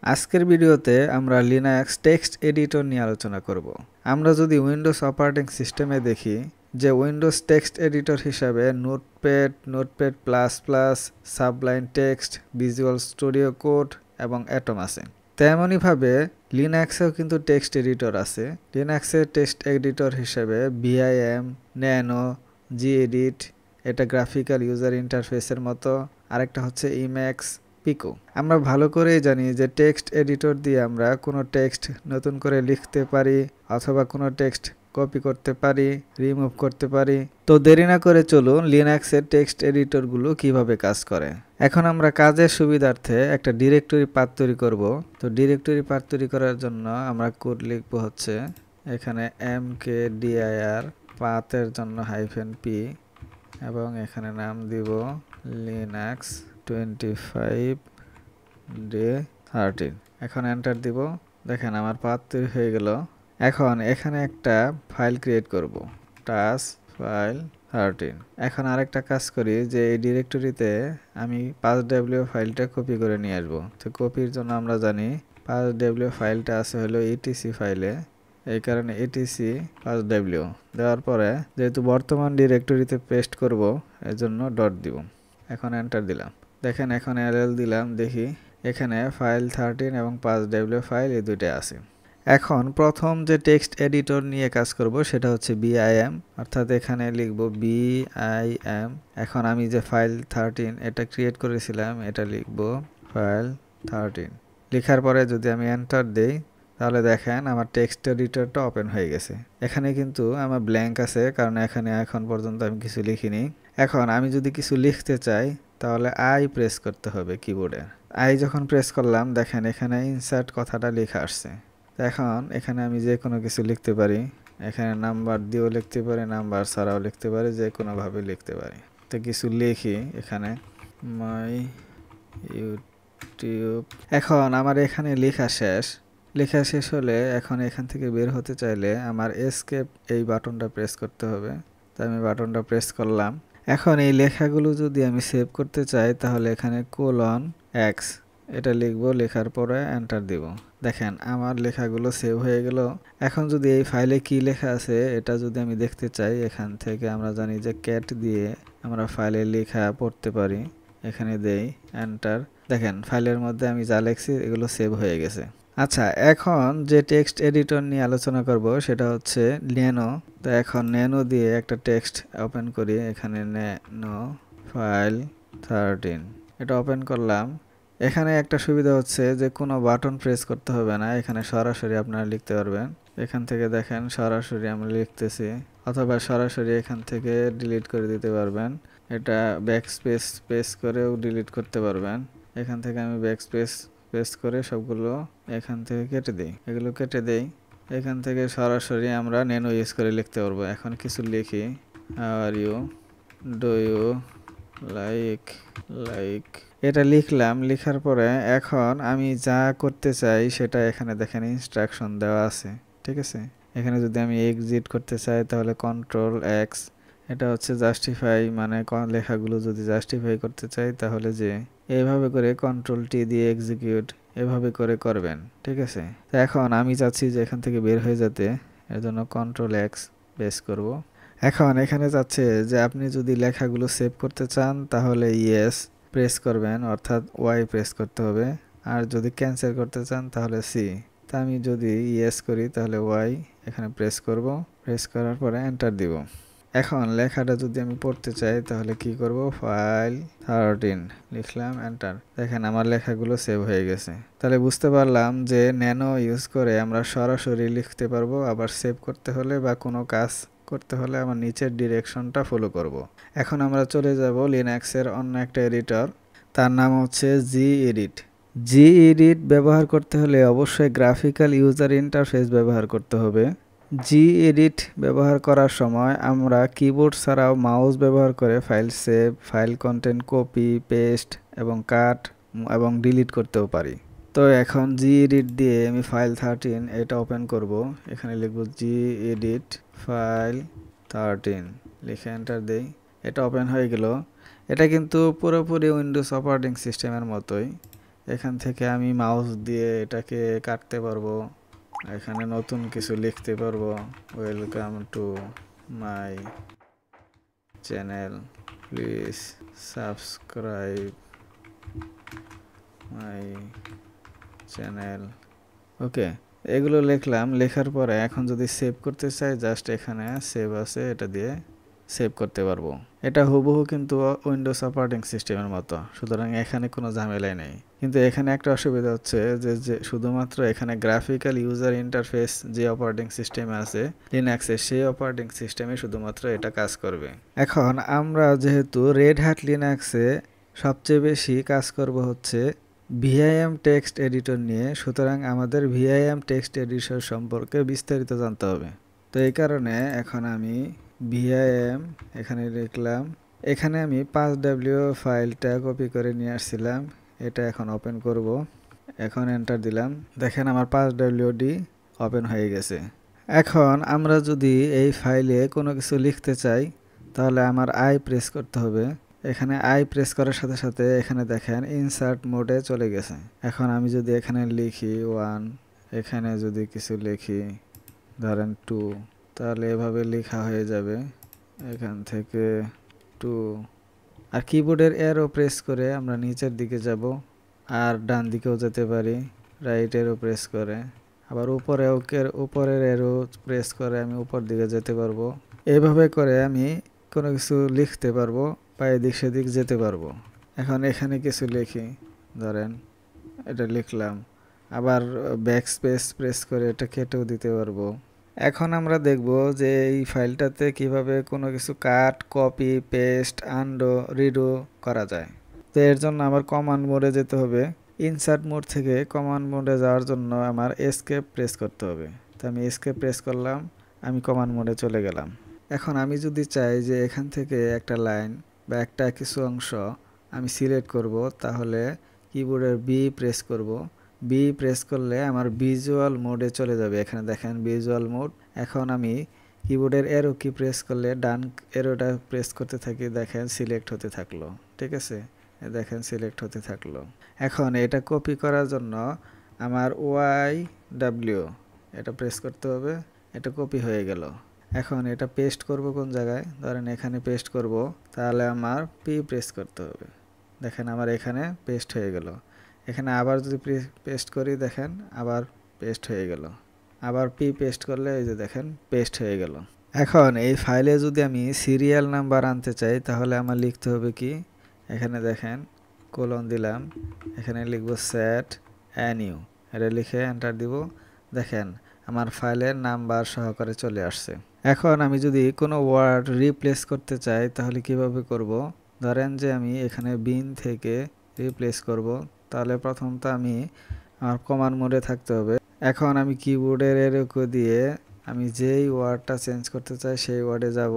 আজকের ভিডিওতে আমরা লিনাক্স টেক্সট এডিটর নিয়ে আলোচনা করব। আমরা যদি উইন্ডোজ অপারেটিং সিস্টেমে দেখি যে উইন্ডোজ টেক্সট এডিটর হিসাবে Notepad, Notepad plus plus, Sublime Text, Visual Studio Code এবং অ্যাটম আছে। তেমনইভাবে লিনাক্সেও কিন্তু টেক্সট এডিটর আছে। লিনাক্সের টেক্সট এডিটর হিসেবে ভিআইএম, ন্যানো, জিএডিট, এটা গ্রাফিক্যাল ইউজার ইন্টারফেসের মতো, আরেকটা হচ্ছে ইম্যাক্স, পিকো। আমরা ভালো করেই জানি যে টেক্সট এডিটর দিয়ে আমরা কোনো টেক্সট নতুন করে লিখতে পারি অথবা কোনো টেক্সট কপি করতে পারি, রিমুভ করতে পারি। তো দেরি না করে চলুন লিনাক্সের টেক্সট এডিটরগুলো কিভাবে কাজ করে। এখন আমরা কাজের সুবিধার্থে একটা ডিরেক্টরি পাথ তৈরি করব। তো ডিরেক্টরি পাথ তৈরি করার জন্য আমরা কোড লিখব হচ্ছে এখানে mkdir, পাথের জন্য -p এবং এখানে নাম দিব লিনাক্স 25D13। এখন এন্টার দিব। দেখেন আমার পাথ তৈরি হয়ে গেল। এখন এখানে একটা ফাইল ক্রিয়েট করব, টাস্ক ফাইল 13। এখন আরেকটা কাজ করি যে এই ডিরেক্টরিতে আমি 5w ফাইলটা কপি করে নিয়ে আসবো। তো কপির জন্য আমরা জানি 5w ফাইলটা আছে হলো etc ফাইলে, এই কারণে etc 5w দেওয়ার পরে যেহেতু বর্তমান ডিরেক্টরিতে পেস্ট করব এজন্য ডট দিব। এখন এন্টার দিলাম। দেখেন এখন ll দিলাম, দেখি এখানে ফাইল 13 এবং 5w ফাইল এই দুইটাই আছে। এখন প্রথম যে টেক্সট এডিটর নিয়ে কাজ করব সেটা হচ্ছে বিআইএম, অর্থাৎ এখানে লিখব বিআইএম। এখন আমি যে ফাইল 13 এটা ক্রিয়েট করেছিলাম এটা লিখব ফাইল 13। লেখার পরে যদি আমি এন্টার দেই তাহলে দেখেন আমার টেক্সট এডিটরটা ওপেন হয়ে গেছে। এখানে কিন্তু আমার ব্ল্যাঙ্ক আছে কারণ এখানে এখন পর্যন্ত আমি কিছু লিখিনি। এখন আমি যদি কিছু লিখতে চাই তাহলে আই প্রেস করতে হবে কিবোর্ডে। আই যখন প্রেস করলাম দেখেন এখানে ইনসার্ট কথাটা লেখা আসছে। এখন এখানে আমি যে কোনো কিছু লিখতে পারি, এখানে নাম্বার দিয়েও লিখতে পারি, নাম্বার ছাড়াও লিখতে পারি, যে কোনোভাবে লিখতে পারি। তো কিছু লিখি এখানে মাই ইউটিউব। এখন আমার এখানে লেখা শেষ হলে এখন এখান থেকে বের হতে চাইলে আমার এসকেপ এই বাটনটা প্রেস করতে হবে। তো আমি বাটনটা প্রেস করলাম। এখন এই লেখাগুলো যদি আমি সেভ করতে চাই তাহলে এখানে :x এটা লিখবো, লেখার পরে এন্টার দিব। দেখেন আমার লেখাগুলো সেভ হয়ে গেল। এখন যদি এই ফাইলে কি লেখা আছে এটা যদি আমি দেখতে চাই, এখান থেকে আমরা জানি যে ক্যাট দিয়ে আমরা ফাইলে লেখা পড়তে পারি। এখানে দেই এন্টার। দেখেন ফাইলের মধ্যে আমি যা লিখছি এগুলো সেভ হয়ে গেছে। আচ্ছা, এখন যে টেক্সট এডিটর নিয়ে আলোচনা করব সেটা হচ্ছে ন্যানো। তো এখন ন্যানো দিয়ে একটা টেক্সট ওপেন করি। এখানে ন্যানো ফাইল 13 এটা ওপেন করলাম। এখানে একটা সুবিধা হচ্ছে যে কোনো বাটন প্রেস করতে হবে না, এখানে সরাসরি আপনারা লিখতে পারবেন। এখান থেকে দেখেন সরাসরি আমি লিখতেছি, অথবা সরাসরি এখান থেকে ডিলিট করে দিতে পারবেন। এটা ব্যাকস্পেস প্রেস করেও ডিলিট করতে পারবেন। এখান থেকে আমি ব্যাকস্পেস প্রেস করে সবগুলো এখান থেকে কেটে দিই, এগুলো কেটে দেই। এখান থেকে সরাসরি আমরা ন্যানো ইউজ করে লিখতে পারবো। এখন কিছু লিখি, how are you, do you like এটা লিখলাম। লেখার পরে এখন আমি যা করতে চাই সেটা এখানে দেখেন ইনস্ট্রাকশন দেওয়া আছে, ঠিক আছে। এখানে যদি আমি এক্সিট করতে চাই তাহলে Ctrl+X, এটা হচ্ছে জাস্টিফাই, মানে লেখাগুলো যদি জাস্টিফাই করতে চাই তাহলে যে এইভাবে করে Ctrl+T দিয়ে এক্সিকিউট এভাবে করে করবেন, ঠিক আছে। তো এখন আমি চাচ্ছি যে এখান থেকে বের হয়ে যেতে, এর জন্য Ctrl+X প্রেস করব। এখন এখানে যাচ্ছে যে আপনি যদি লেখাগুলো সেভ করতে চান তাহলে ইয়েস প্রেস করবেন, অর্থাৎ ওয়াই প্রেস করতে হবে। আর যদি ক্যান্সেল করতে চান তাহলে সি। তা আমি যদি ইয়েস করি তাহলে ওয়াই এখানে প্রেস করব। প্রেস করার পরে এন্টার দিব। এখন লেখাটা যদি আমি পড়তে চাই তাহলে কি করব, ফাইল 13 লিখলাম, এন্টার। দেখেন আমার লেখাগুলো সেভ হয়ে গেছে। তাহলে বুঝতে পারলাম যে ন্যানো ইউজ করে আমরা সরাসরি লিখতে পারবো, আবার সেভ করতে হলে বা কোনো কাজ করতে হলে আমার নিচের ডিরেকশনটা ফলো করব। এখন আমরা চলে যাব লিনাক্সের অন্য একটা এডিটর, তার নাম হচ্ছে জিএডিট। জিএডিট ব্যবহার করতে হলে অবশ্যই গ্রাফিক্যাল ইউজার ইন্টারফেস ব্যবহার করতে হবে। জিএডিট ব্যবহার করার সময় আমরা কিবোর্ড ছাড়াও মাউস ব্যবহার করে file save, file content copy, paste এবং কাট এবং ডিলিট করতেও পারি। তো এখন জিএডিট দিয়ে আমি ফাইল 13 এটা ওপেন করব। এখানে লিখব জিএডিট ফাইল 13 লিখে এন্টার দেই। এটা ওপেন হয়ে গেল। এটা কিন্তু পুরোপুরি উইন্ডোজ অপারেটিং সিস্টেমের মতোই। এখান থেকে আমি মাউস দিয়ে এটাকে কাটতে পারবো, এখানে নতুন কিছু লিখতে পারবো। Welcome to my channel, please subscribe my channel. Okay, এগুলো লিখলাম। লেখার পরে এখন যদি সেভ করতে চাই, জাস্ট এখানে সেভ আছে, এটা দিয়ে সেভ করতে পারবো। এটা হুবহু কিন্তু উইন্ডোজ অপারেটিং সিস্টেমের মতো, সুতরাং এখানে কোনো ঝামেলাই নেই। কিন্তু এখানে একটা অসুবিধা হচ্ছে যে শুধুমাত্র এখানে গ্রাফিক্যাল ইউজার ইন্টারফেস যে অপারেটিং সিস্টেমে আছে লিনাক্সে, সেই অপারেটিং সিস্টেমে শুধুমাত্র এটা কাজ করবে। এখন আমরা যেহেতু রেড হ্যাট লিনাক্সে সবচেয়ে বেশি কাজ করব হচ্ছে ভিআইএম টেক্সট এডিটর নিয়ে, সুতরাং আমাদের ভিআইএম টেক্সট এডিটর সম্পর্কে বিস্তারিত জানতে হবে। তো এই কারণে এখন আমি ভিআইএম এখানে লিখলাম। এখানে আমি 5W ফাইলটা কপি করে নিয়ে আসছিলাম, এটা এখন ওপেন করব। এখন এন্টার দিলাম, দেখেন আমার 5WD ওপেন হয়ে গেছে। এখন আমরা যদি এই ফাইলে কোনো কিছু লিখতে চাই, তাহলে আমার আই প্রেস করতে হবে। এখানে আই প্রেস করার সাথে সাথে এখানে দেখেন ইনসার্ট মোডে চলে গেছে। এখন আমি যদি এখানে লিখি 1, এখানে যদি কিছু লিখি ধরেন 2, তাহলে এভাবে লেখা হয়ে যাবে। এখান থেকে 2, আর কিবোর্ডের অ্যারো প্রেস করে আমরা নিচের দিকে যাব, আর ডান দিকেও যেতে পারি, রাইট অ্যারো প্রেস করে। আবার উপরের অ্যারো প্রেস করে আমি উপর দিকে যেতে পারবো। এইভাবে করে আমি কোনো কিছু লিখতে পারবো বা এদিক সেদিক যেতে পারবো। এখন এখানে কিছু লিখি, ধরেন এটা লিখলাম, আবার ব্যাকস্পেস প্রেস করে এটা কেটেও দিতে পারবো। এখন আমরা দেখব যে এই ফাইলটাতে কিভাবে কোনো কিছু কাট, কপি, পেস্ট, আনডো, রিডো করা যায়। তো এর জন্য আমার কমান্ড মোডে যেতে হবে। ইনসার্ট মোড থেকে কমান্ড মোডে যাওয়ার জন্য আমার এসকেপ প্রেস করতে হবে। তো আমি এসকেপ প্রেস করলাম, আমি কমান্ড মোডে চলে গেলাম। এখন আমি যদি চাই যে এখান থেকে একটা লাইন বা একটা কিছু অংশ আমি সিলেক্ট করব, তাহলে কিবোর্ডের বি প্রেস করব। বি প্রেস করলে আমার ভিজুয়াল মোডে চলে যাবে। এখানে দেখেন ভিজুয়াল মোড। এখন আমি কিবোর্ডের অ্যারো কি প্রেস করলে ডান অ্যারোটা প্রেস করতে থাকি, দেখেন সিলেক্ট হতে থাকলো। ঠিক আছে, দেখেন সিলেক্ট হতে থাকলো। এখন এটা কপি করার জন্য আমার YW এটা প্রেস করতে হবে, এটা কপি হয়ে গেল। এখন এটা পেস্ট করব কোন জায়গায়, ধরেন এখানে পেস্ট করব, তাহলে আমার পি প্রেস করতে হবে। দেখেন আমার এখানে পেস্ট হয়ে গেল। এখানে আবার যদি পেস্ট করি, দেখেন আবার পেস্ট হয়ে গেল। আবার পি পেস্ট করলে এই যে দেখেন পেস্ট হয়ে গেল। এখন এই ফাইলে যদি আমি সিরিয়াল নাম্বার আনতে চাই, তাহলে আমার লিখতে হবে কি, এখানে দেখেন কোলন দিলাম, এখানে লিখব সেট এনইউ, এটা লিখে এন্টার দিব। দেখেন আমার ফাইলের নাম্বার সহকারে চলে আসছে। এখন আমি যদি কোনো ওয়ার্ড রিপ্লেস করতে চাই, তাহলে কিভাবে করব, ধরেন যে আমি এখানে বিন থেকে রিপ্লেস করব, তাহলে প্রথমত আমি আমার কমান্ড মোডে থাকতে হবে। এখন আমি কিবোর্ডের এরকম দিয়ে আমি যেই ওয়ার্ডটা চেঞ্জ করতে চাই সেই ওয়ার্ডে যাব।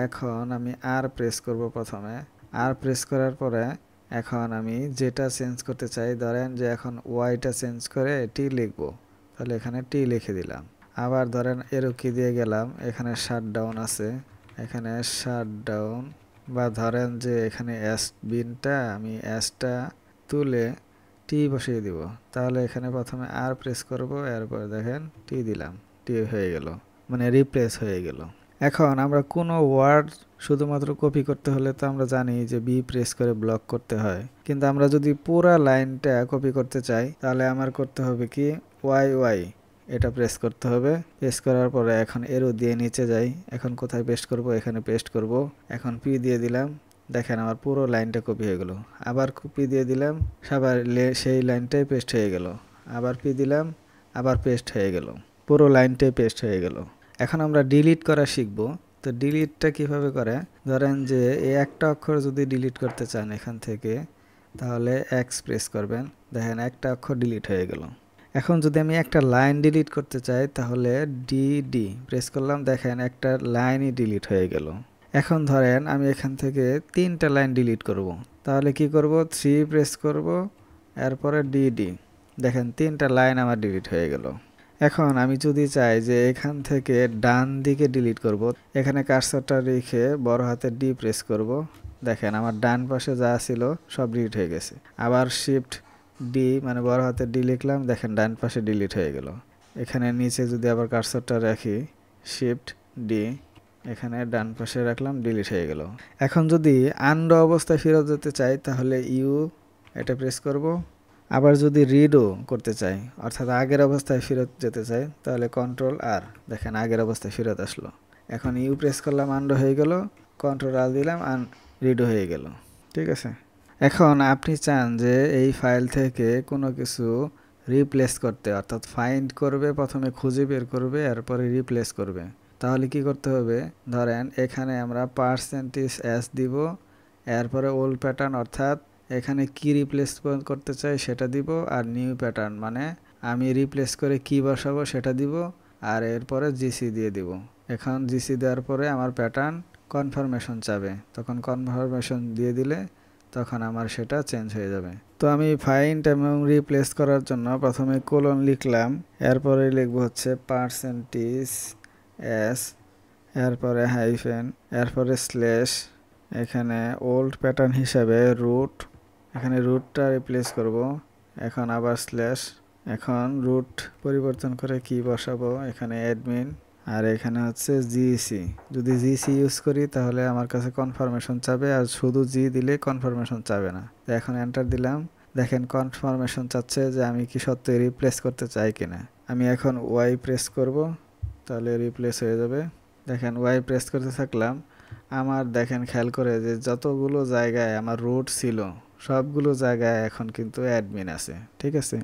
এখন আমি আর প্রেস করব প্রথমে, আর প্রেস করার পরে এখন আমি যেটা চেঞ্জ করতে চাই, ধরেন যে এখন ওয়াইটা চেঞ্জ করে টি লিখব, তাহলে এখানে টি লিখে দিলাম। আবার ধরেন এরো কি দিয়ে গেলাম, এখানে শাটডাউন আছে, এখানে শাটডাউন, বা ধরেন যে এখানে এস বিনটা আমি এসটা তুলে টি বসিয়ে দিব, তাহলে এখানে প্রথমে আর প্রেস করব, এরপর দেখেন টি দিলাম, টি হয়ে গেল, মানে রিপ্লেস হয়ে গেল। এখন আমরা কোনো ওয়ার্ড শুধুমাত্র কপি করতে হলে তো আমরা জানি যে বি প্রেস করে ব্লক করতে হয়, কিন্তু আমরা যদি পুরো লাইনটা কপি করতে চাই, তাহলে আমার করতে হবে কি, ওয়াই এটা প্রেস করতে হবে। প্রেস করার পরে এখন এরো দিয়ে নিচে যাই, এখন কোথায় পেস্ট করব, এখানে পেস্ট করব। এখন পি দিয়ে দিলাম, দেখেন আমার পুরো লাইনটা কপি হয়ে গেল। আবার পি দিয়ে দিলাম, সবার সেই লাইনটাই পেস্ট হয়ে গেল। আবার পি দিলাম, আবার পেস্ট হয়ে গেল, পুরো লাইনটাই পেস্ট হয়ে গেল। এখন আমরা ডিলিট করা শিখব। তো ডিলিটটা কিভাবে করে, ধরেন যে এই একটা অক্ষর যদি ডিলিট করতে চান এখান থেকে, তাহলে এক্স প্রেস করবেন, দেখেন একটা অক্ষর ডিলিট হয়ে গেল। এখন যদি আমি একটা লাইন ডিলিট করতে চাই, তাহলে ডি প্রেস করলাম, দেখেন একটা লাইনই ডিলিট হয়ে গেল। এখন ধরেন আমি এখান থেকে 3টা লাইন ডিলিট করব, তাহলে কি করব, 3 প্রেস করব, এরপরে ডি, দেখেন 3টা লাইন আমার ডিলিট হয়ে গেল। এখন আমি যদি চাই যে এখান থেকে ডান দিকে ডিলিট করব, এখানে কার্সরটা রেখে বড় হাতের ডি প্রেস করব, দেখেন আমার ডান পাশে যা ছিল সব ডিলিট হয়ে গেছে। আবার শিফট ডি মানে বড় হাতের ডি লিখলাম, দেখেন ডান পাশে ডিলিট হয়ে গেল। এখানে নিচে যদি আবার কার্সরটা রাখি, শিফট ডি, এখানে ডান পাশে রাখলাম, ডিলিট হয়ে গেল। এখন যদি আনডো অবস্থায় ফেরত যেতে চাই তাহলে ইউ এটা প্রেস করব। আবার যদি রিডও করতে চাই অর্থাৎ আগের অবস্থায় ফেরত যেতে চাই তাহলে কন্ট্রোল আর, দেখেন আগের অবস্থায় ফেরত আসলো। এখন ইউ প্রেস করলাম, আনডো হয়ে গেল, কন্ট্রোল আর দিলাম, রিডও হয়ে গেল। ঠিক আছে। এখন আপনি চান যে এই ফাইল থেকে কোনো কিছু রিপ্লেস করতে, অর্থাৎ ফাইন্ড করবে, প্রথমে খুঁজে বের করবে, এরপরে রিপ্লেস করবে। তাহলে কি করতে হবে, ধরেন এখানে আমরা %s দিব, এরপরে ওল্ড প্যাটার্ন অর্থাৎ এখানে কি রিপ্লেস করতে চাই সেটা দিব, আর নিউ প্যাটার্ন মানে আমি রিপ্লেস করে কি বসাবো সেটা দিব, আর এরপরে জিসি দিয়ে দিব। এখন জিসি দেওয়ার পরে আমার প্যাটার্ন কনফার্মেশন চাবে, তখন কনফার্মেশন দিয়ে দিলে তখন আমার সেটা চেঞ্জ হয়ে যাবে। তো আমি ফাইন্ড এবং রিপ্লেস করার জন্য প্রথমে কোলন লিখলাম, এরপরে লিখবো হচ্ছে %s, এরপরে হাইফেন, এরপরে স্ল্যাশ, এখানে ওল্ড প্যাটার্ন হিসাবে রুট, এখানে রুটটা রিপ্লেস করব, এখন আবার স্ল্যাশ, এখন রুট পরিবর্তন করে কি বসাবো, এখানে অ্যাডমিন, আর এখানে হচ্ছে জিসি। যদি জিসি ইউজ করি তাহলে আমার কাছে কনফার্মেশন চাবে, আর শুধু জি দিলে কনফার্মেশন চাবে না। তো এখন এন্টার দিলাম, দেখেন কনফার্মেশন চাচ্ছে যে আমি কি সত্যি রিপ্লেস করতে চাই কিনা। আমি এখন ওয়াই প্রেস করব, তাহলে রিপ্লেস হয়ে যাবে। দেখেন ওয়াই প্রেস করতে থাকলাম, আমার দেখেন খেয়াল করে যে যতগুলো জায়গায় আমার রুট ছিল সবগুলো জায়গায় এখন কিন্তু অ্যাডমিন আছে। ঠিক আছে,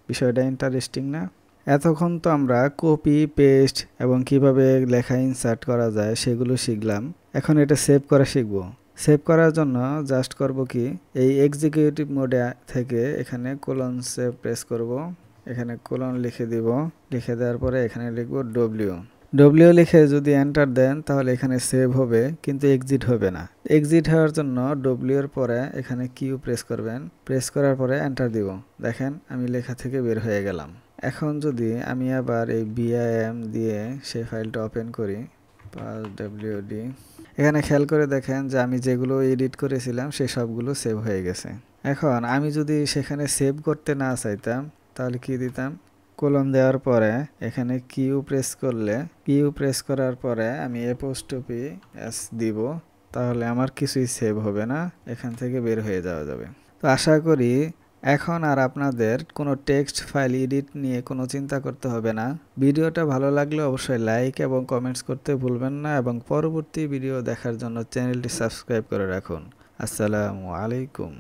বিষয়টা ইন্টারেস্টিং না? এতক্ষণ তো আমরা কপি পেস্ট এবং কিভাবে লেখা ইনসার্ট করা যায় সেগুলো শিখলাম। এখন এটা সেভ করা শিখব। সেভ করার জন্য জাস্ট করব কি, এই এক্সিকিউটিভ মোডে থেকে এখানে কোলন সেভ প্রেস করব, এখানে কোলন লিখে দিব, লিখে দেওয়ার পরে এখানে লিখব ডব্লিউ লিখে যদি এন্টার দেন তাহলে এখানে সেভ হবে, কিন্তু এক্সিট হবে না। এক্সিট হওয়ার জন্য ডব্লিউ এর পরে এখানে কিউ প্রেস করবেন, প্রেস করার পরে এন্টার দিব, দেখেন আমি লেখা থেকে বের হয়ে গেলাম। এখন যদি আমি আবার এই বিআইএম দিয়ে সেই ফাইলটা ওপেন করি, wd, এখানে খেয়াল করে দেখেন যে আমি যেগুলো এডিট করেছিলাম সেই সবগুলো সেভ হয়ে গেছে। এখন আমি যদি সেখানে সেভ করতে না চাইতাম তাহলে কি দিতাম, কোলন দেওয়ার পরে এখানে কিউ প্রেস করলে, কিউ প্রেস করার পরে আমি s দিব, তাহলে আমার কিছুই সেভ হবে না, এখান থেকে বের হয়ে যাওয়া যাবে। তো আশা করি এখন আর আপনাদের কোনো টেক্সট ফাইল এডিট নিয়ে কোনো চিন্তা করতে হবে না। ভিডিওটা ভালো লাগলে অবশ্যই লাইক এবং কমেন্টস করতে ভুলবেন না, এবং পরবর্তী ভিডিও দেখার জন্য চ্যানেলটি সাবস্ক্রাইব করে রাখুন। আসসালামু আলাইকুম।